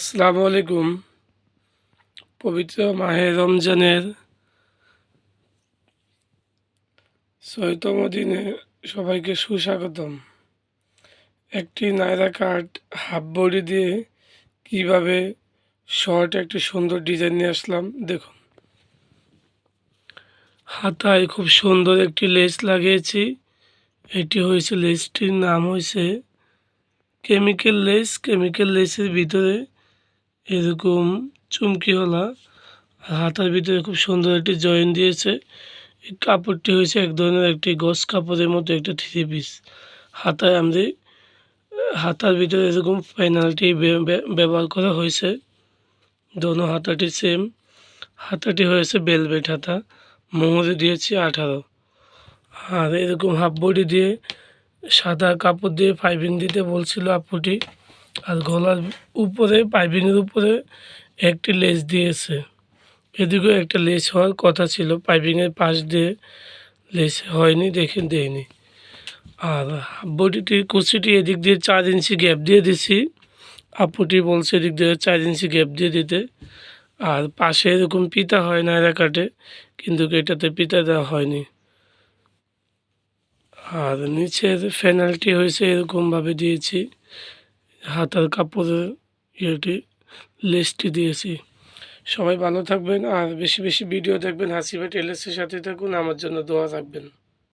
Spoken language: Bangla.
আসসালামু আলাইকুম। পবিত্র মাহে রমজানের ৬তম দিনে সবাইকে সুস্বাগতম। একটি নায়রা কাট হাফ বডি দিয়ে কিভাবে শর্ট একটি সুন্দর ডিজাইন নিয়ে আসলাম দেখুন। হাতায় খুব সুন্দর একটি লেস লাগিয়েছি। এটি হয়েছে, লেসটির নাম হয়েছে কেমিক্যাল লেস। কেমিক্যাল লেসের ভিতরে এরকম চুমকিওয়ালা, হাতার ভিতরে খুব সুন্দর একটি জয়েন দিয়েছে। এই কাপড়টি হয়েছে এক ধরনের একটি গস কাপড়ের মতো একটা থ্রি পিস। হাতার ভিতরে এরকম পেনাল্টি ব্যবহার করা হয়েছে। দোনো হাতাটি সেম। হাতাটি হয়েছে বেলভেট হাতা, মোহরে দিয়েছি 18। আর এরকম হাফ বডি দিয়ে সাদা কাপড় দিয়ে পাইপিং দিতে বলছিল আপুটি। আর গলার উপরে, পাইপিংয়ের উপরে একটি লেস দিয়েছে। এদিকেও একটা লেস হওয়ার কথা ছিল, পাইপিংয়ের পাশ দিয়ে লেস হয়নি, দেখে দেয়নি। আর বডিটির কুচিটি এদিক দিয়ে 4 ইঞ্চি গ্যাপ দিয়ে দিছি। আপুটি বলছে এদিক দিয়ে 4 ইঞ্চি গ্যাপ দিয়ে দিতে। আর পাশে এরকম পিতা হয় নায়রা কাটে, কিন্তু এটাতে পিতা দেওয়া হয়নি। আর নিচের ফেনালটি হয়েছে এরকমভাবে দিয়েছি। হাতার কাপড়ের ইয়েটি লেসটি দিয়েছি। সবাই ভালো থাকবেন আর বেশি বেশি ভিডিও দেখবেন। হাসিবা টেলার্সের সাথে থাকুন, আমার জন্য দোয়া রাখবেন।